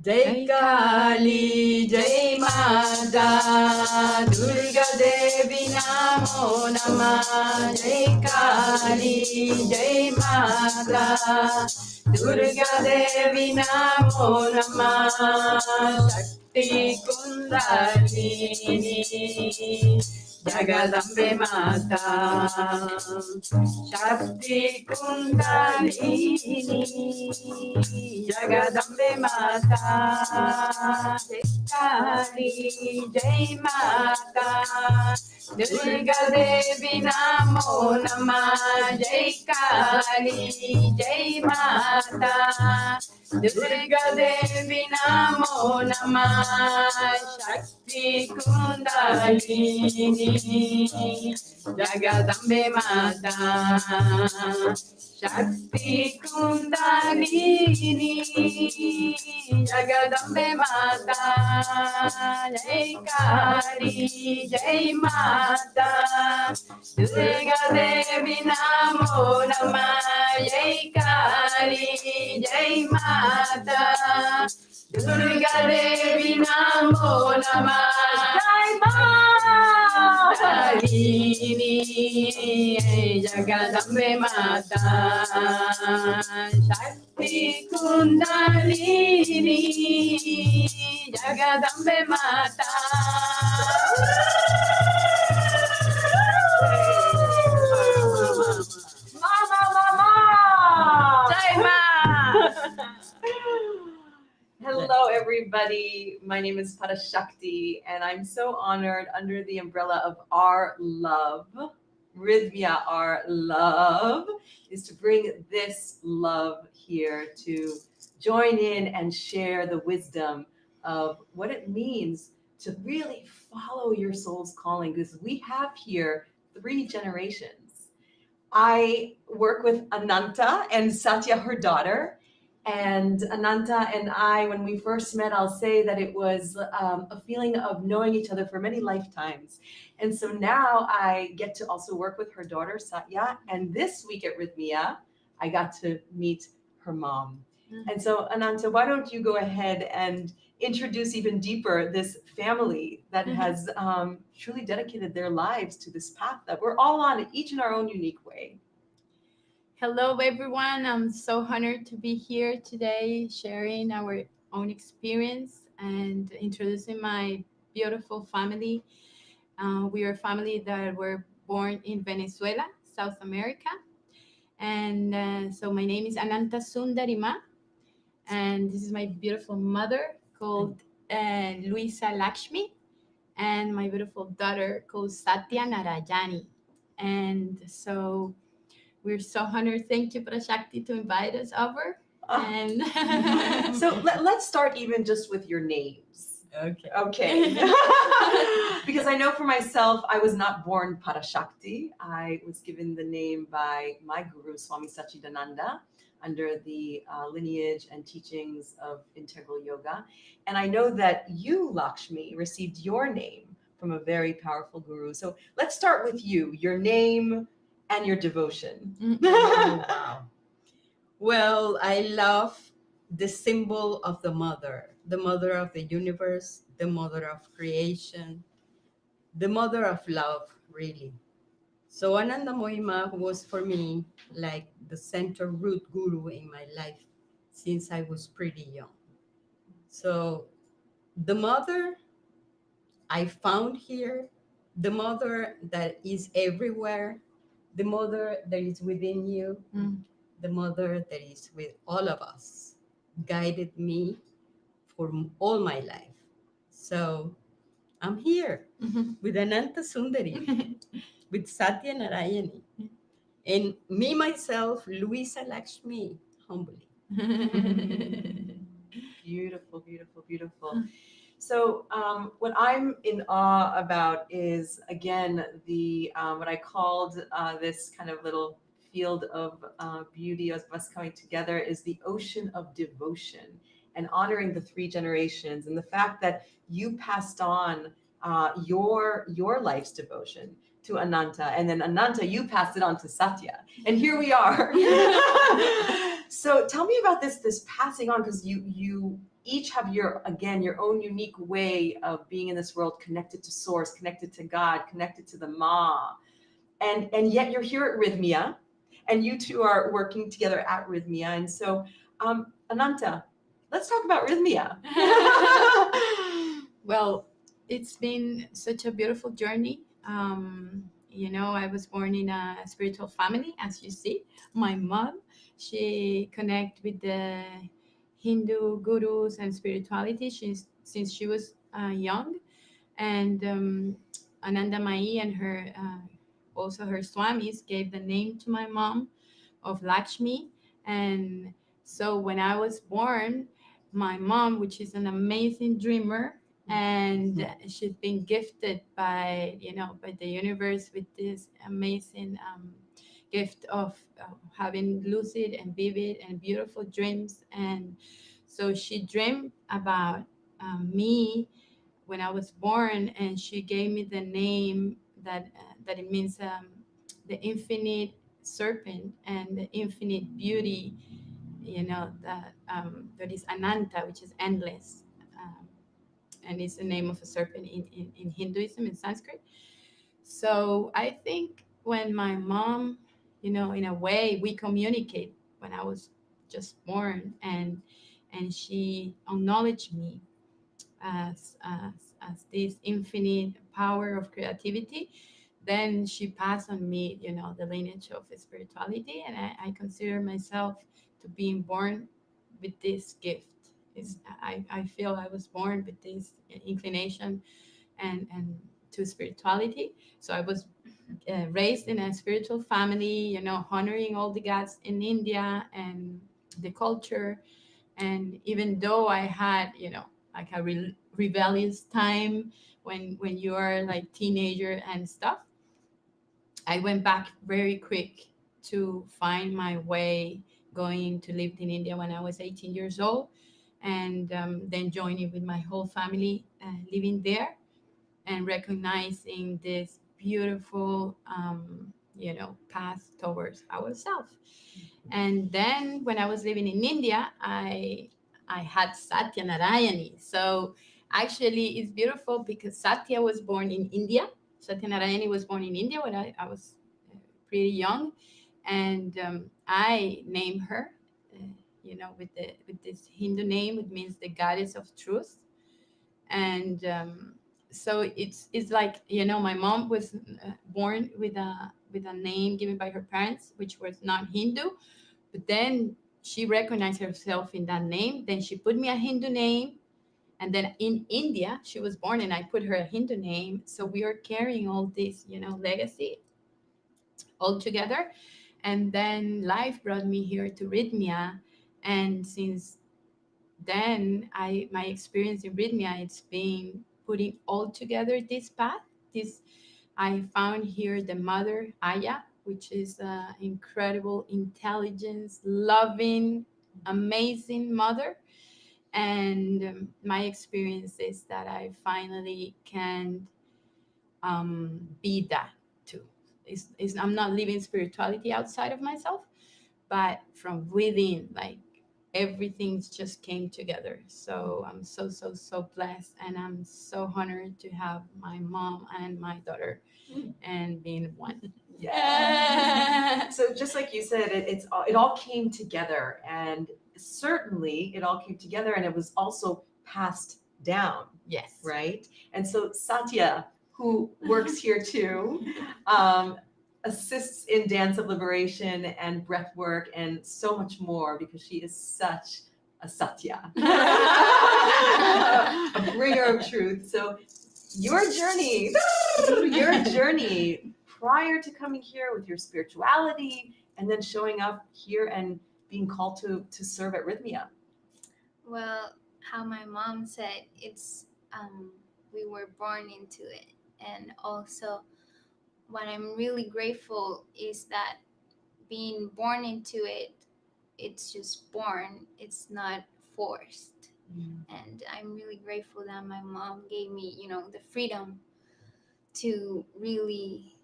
Jai Kali, Jai Mata, Durga Devi Namo Namah. Jai Kali, Jai Mata, Durga Devi Namo Namah. Shakti Kundalini, Jagadambe Mata. Shakti Kundalini, Jagadambe Mata. Jai Kali, Jai Mata, Durga Devi Namo Namah. Jai Kali, Jai Mata, Durga Devi Namo Namah. Shakti Kundalini, Jagadambe Mata. Shakti Kundalini, Jagadambe Mata. Jai Kali, Jai Mata, Durga Devi Namo Namah. Jai Kali, Jai Mata, Durga Devi Namo Namah. Jai Mata Jagadambe Mata. Shakti Kundalini, Jagadambe Mata. Mama! Jai Ma! Hello, everybody. My name is Parashakti, and I'm so honored under the umbrella of our love, Rythmia, our love, is to bring this love here to join in and share the wisdom of what it means to really follow your soul's calling, because we have here 3 generations. I work with Ananta and Satya, her daughter. And Ananta and I, when we first met, I'll say that it was a feeling of knowing each other for many lifetimes. And so now I get to also work with her daughter, Satya. And this week at Rythmia, I got to meet her mom. And so, Ananta, why don't you go ahead and introduce even deeper this family that has truly dedicated their lives to this path that we're all on, each in our own unique way. Hello, everyone. I'm so honored to be here today sharing our own experience and introducing my beautiful family. We are a family that were born in Venezuela, South America. And so my name is Ananta Sundarima, and this is my beautiful mother called Luisa Lakshmi, and my beautiful daughter called Satya Narayani. And so we're so honored. Thank you, Parashakti, to invite us over. And So let's start even just with your names. Okay. Because I know for myself, I was not born Parashakti. I was given the name by my guru, Swami Sachidananda, under the lineage and teachings of integral yoga. And I know that you, Lakshmi, received your name from a very powerful guru. So let's start with you, your name and your devotion. Oh, wow. Well, I love the symbol of the mother of the universe, the mother of creation, the mother of love, really. So Ananda Mohima was for me like the center root guru in my life since I was pretty young. So the mother I found here, the mother that is everywhere, the mother that is within you, the mother that is with all of us, guided me for all my life. So I'm here with Ananta Sundari, with Satya Narayani, and me, myself, Luisa Lakshmi, humbly. Beautiful, beautiful, beautiful. So what I'm in awe about is, again, the what I called this kind of little field of beauty of us coming together is the ocean of devotion and honoring the 3 generations, and the fact that you passed on your life's devotion to Ananta, and then Ananta, you passed it on to Satya, and here we are. So tell me about this passing on, because you each have your, again, your own unique way of being in this world, connected to source, connected to God, connected to the Ma. And yet you're here at Rythmia, and you two are working together at Rythmia. And so, Ananta, let's talk about Rythmia. Well, it's been such a beautiful journey. I was born in a spiritual family, as you see. My mom, she connect with the Hindu gurus and spirituality since she was young. And Ananda Mai and her, also her swamis, gave the name to my mom of Lakshmi. And so when I was born, my mom, which is an amazing dreamer, and she's been gifted by the universe with this amazing gift of having lucid and vivid and beautiful dreams. And so she dreamed about me when I was born, and she gave me the name that it means the infinite serpent and the infinite beauty. That is Ananta, which is endless, and it's the name of a serpent in Hinduism, in Sanskrit. So I think when my mom, in a way, we communicate when I was just born, and she acknowledged me as this infinite power of creativity. Then she passed on me, the lineage of spirituality, and I consider myself to being born with this gift. I feel I was born with this inclination and to spirituality. So I was raised in a spiritual family, honoring all the gods in India and the culture. And even though I had, like a rebellious time when you are like teenager and stuff, I went back very quick to find my way, going to live in India when I was 18 years old, and then joining with my whole family, living there, and recognizing this beautiful, path towards ourselves. And then when I was living in India, I had Satya Narayani. So actually, it's beautiful because Satya was born in India. Satya Narayani was born in India when I was pretty young, and I named her, with this Hindu name. It means the goddess of truth. And so it's like, my mom was born with a name given by her parents, which was not Hindu, but then she recognized herself in that name. Then she put me a Hindu name, and then in India she was born, and I put her a Hindu name. So we are carrying all this, legacy all together. And then life brought me here to Rythmia, and since then my experience in Rythmia, it's been putting all together this path. This I found here the mother Aya, which is an incredible intelligence, loving, amazing mother. And my experience is that I finally can be that too. I'm not living spirituality outside of myself, but from within, like everything's just came together. So I'm so so so blessed, and I'm so honored to have my mom and my daughter and being one. Yeah. So just like you said, it all came together, and certainly it all came together, and it was also passed down, Yes. right? And so Satya, who works here too, assists in dance of liberation and breath work and so much more, because she is such a Satya, a bringer of truth. So your journey prior to coming here with your spirituality, and then showing up here and being called to serve at Rythmia. Well, how my mom said, it's we were born into it. And also what I'm really grateful is that being born into it, it's just born, it's not forced. And I'm really grateful that my mom gave me, the freedom to really,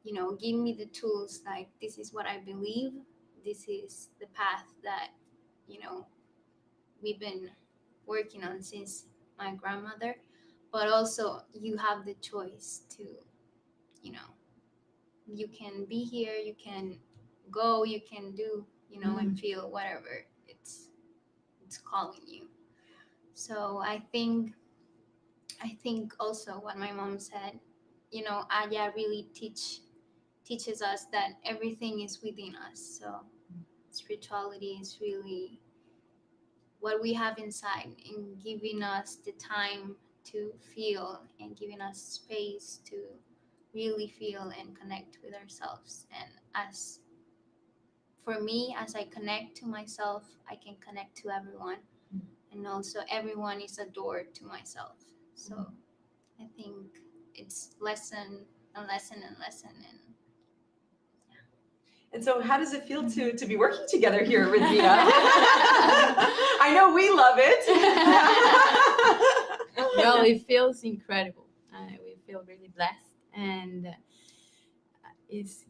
give me the tools, like this is what I believe, this is the path that, we've been working on since my grandmother. But also, you have the choice to, you know, you can be here, you can go, you can do, and feel whatever it's calling you. So I think also what my mom said, Aya really teaches us that everything is within us. So spirituality is really what we have inside, and giving us the time to feel and giving us space to really feel and connect with ourselves. And as for me, as I connect to myself, I can connect to everyone. And also, everyone is a door to myself. So I think it's lesson and lesson and lesson. And so, how does it feel to be working together here at Rythmia? I know we love it. Well, it feels incredible. We feel really blessed, and it's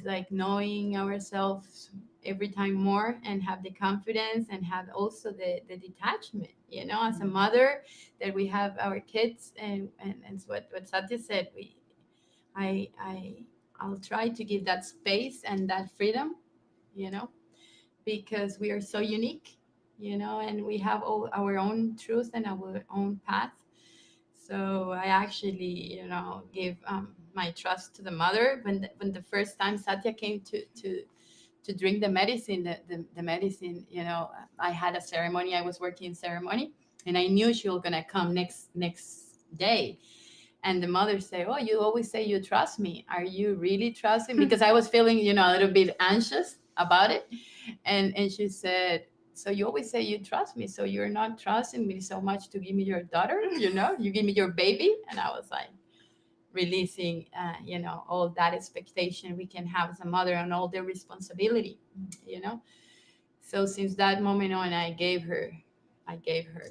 like knowing ourselves every time more, and have the confidence, and have also the detachment. As a mother, that we have our kids, and what Satya said, I'll try to give that space and that freedom, you know, because we are so unique, and we have all our own truth and our own path. So I actually, give my trust to the mother. When the first time Satya came to drink the medicine, the medicine, I had a ceremony. I was working in ceremony, and I knew she was gonna come next day. And the mother say, "Oh, you always say you trust me. Are you really trusting?" Because I was feeling, a little bit anxious about it. And she said, "So you always say you trust me. So you're not trusting me so much to give me your daughter, you give me your baby." And I was like, releasing, all that expectation we can have as a mother, and all the responsibility, So since that moment on, I gave her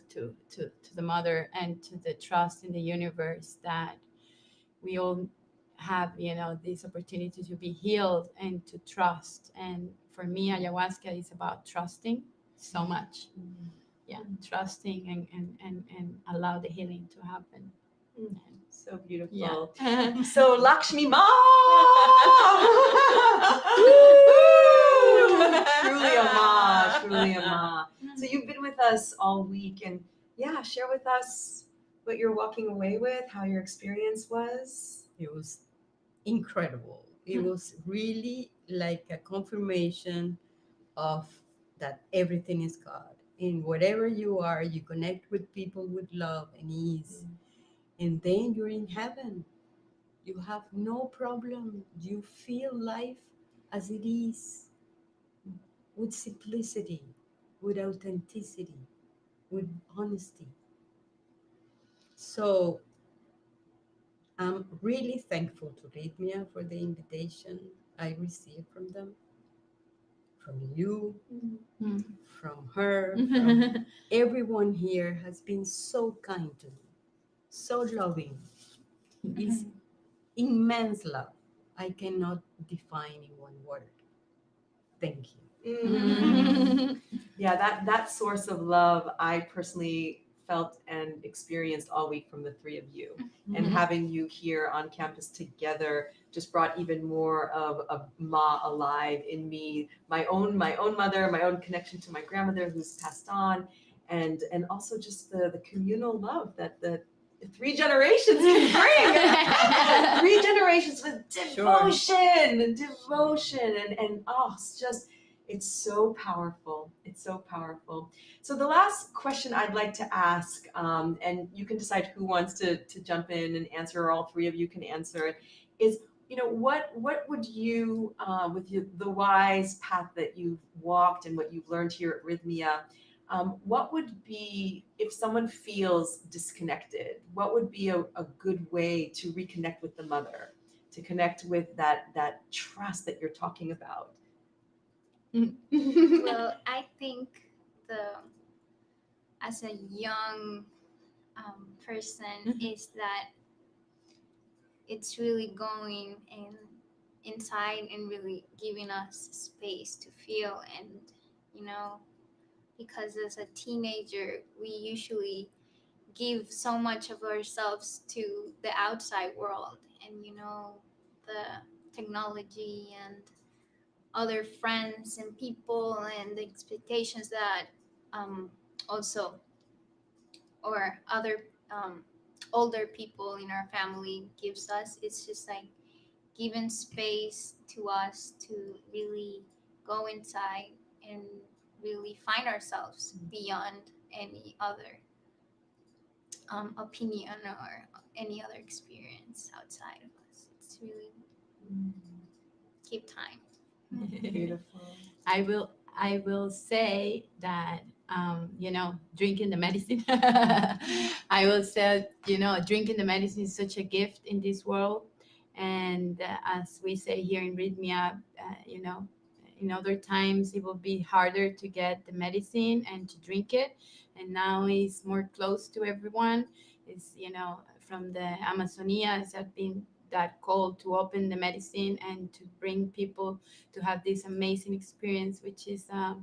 to the mother, and to the trust in the universe that we all have, this opportunity to be healed and to trust. And for me, ayahuasca is about trusting so much. Yeah, trusting and allow the healing to happen. So beautiful. Yeah. So Lakshmi Ma! Truly a ma, truly a ma. So you've been with us all week, and share with us what you're walking away with, how your experience was. It was incredible. It was really like a confirmation of that everything is God. And whatever you are, you connect with people with love and ease. And then you're in heaven. You have no problem. You feel life as it is, with simplicity, with authenticity, with honesty. So I'm really thankful to Rythmia for the invitation I received from them, from you, from her, from everyone here has been so kind to me, so loving. It's immense love. I cannot define in one word. Thank you. Yeah, that source of love I personally felt and experienced all week from the three of you. And having you here on campus together just brought even more of Ma alive in me. My own mother, my own connection to my grandmother who's passed on, and also just the communal love that the three generations can bring. Three generations with devotion and devotion, and it's so powerful. It's so powerful. So the last question I'd like to ask, and you can decide who wants to jump in and answer, or all three of you can answer it, is, what would you, with the wise path that you've walked and what you've learned here at Rythmia, what would be, if someone feels disconnected, what would be a good way to reconnect with the mother, to connect with that trust that you're talking about? Well, I think as a young person, is that it's really going inside and really giving us space to feel, and because as a teenager, we usually give so much of ourselves to the outside world and, the technology and other friends and people and the expectations that also or other older people in our family gives us. It's just like giving space to us to really go inside and really find ourselves beyond any other opinion or any other experience outside of us. It's really keep time. Beautiful. I will say that drinking the medicine. I will say drinking the medicine is such a gift in this world, and as we say here in Rythmia, in other times it will be harder to get the medicine and to drink it, and now it's more close to everyone. It's from the Amazonia, it's have been that call to open the medicine and to bring people to have this amazing experience, which is a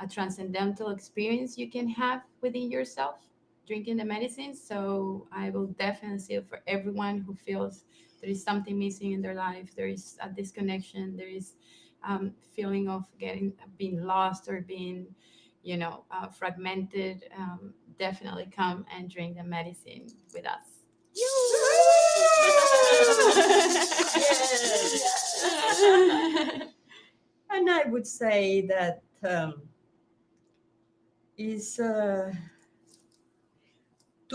transcendental experience you can have within yourself drinking the medicine. So I will definitely say for everyone who feels there is something missing in their life, there is a disconnection, there is feeling of being lost or being fragmented, definitely come and drink the medicine with us. And I would say that is to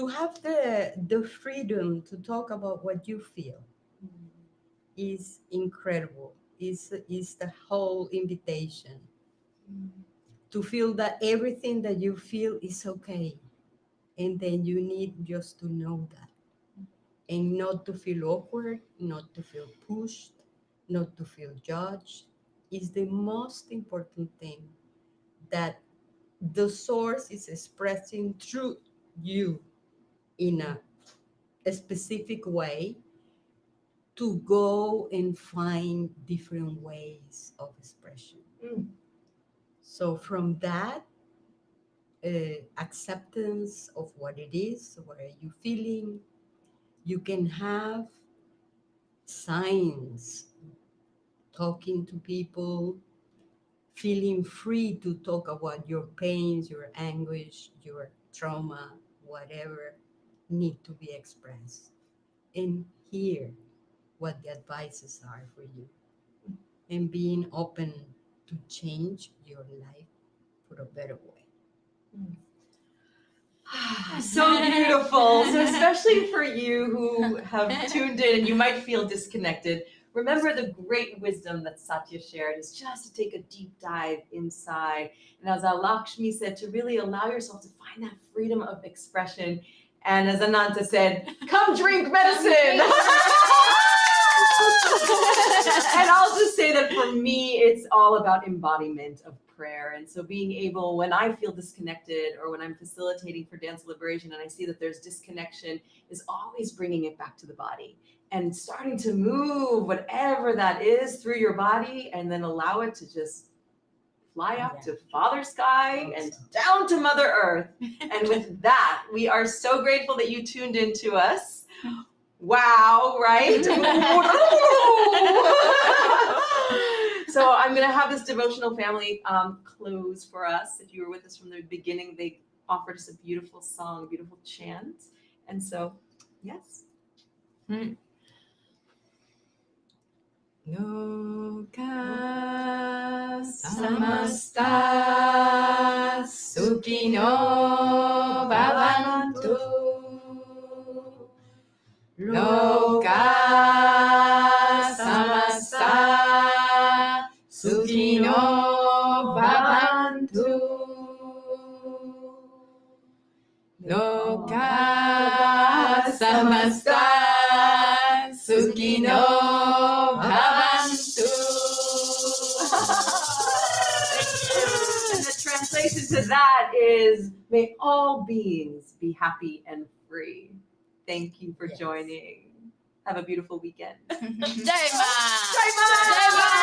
have the freedom to talk about what you feel is incredible. Is the whole invitation to feel that everything that you feel is okay, and then you need just to know that, and not to feel awkward, not to feel pushed, not to feel judged, is the most important thing, that the source is expressing through you in a specific way, to go and find different ways of expression. So from that acceptance of what it is, what are you feeling, you can have signs, talking to people, feeling free to talk about your pains, your anguish, your trauma, whatever need to be expressed, and hear what the advices are for you, and being open to change your life for a better way. So beautiful. So especially for you who have tuned in and you might feel disconnected, remember the great wisdom that Satya shared is just to take a deep dive inside. And as Lakshmi said, to really allow yourself to find that freedom of expression. And as Ananta said, come drink medicine. And I'll just say that for me, it's all about embodiment of prayer. And so being able, when I feel disconnected or when I'm facilitating for dance liberation and I see that there's disconnection, is always bringing it back to the body and starting to move whatever that is through your body, and then allow it to just fly up to Father Sky and down to Mother Earth. And with that, we are so grateful that you tuned in to us. Wow, right? So I'm going to have this devotional family close for us. If you were with us from the beginning, they offered us a beautiful song, a beautiful chant. And so, yes. Loka samasta sukhino bhavantu. Loka samasta sukhino bhavantu. Loka samasta sukhino bhavantu. And the translation to that is, may all beings be happy and free. Thank you for joining. Have a beautiful weekend. Jai Ma! Jai Ma!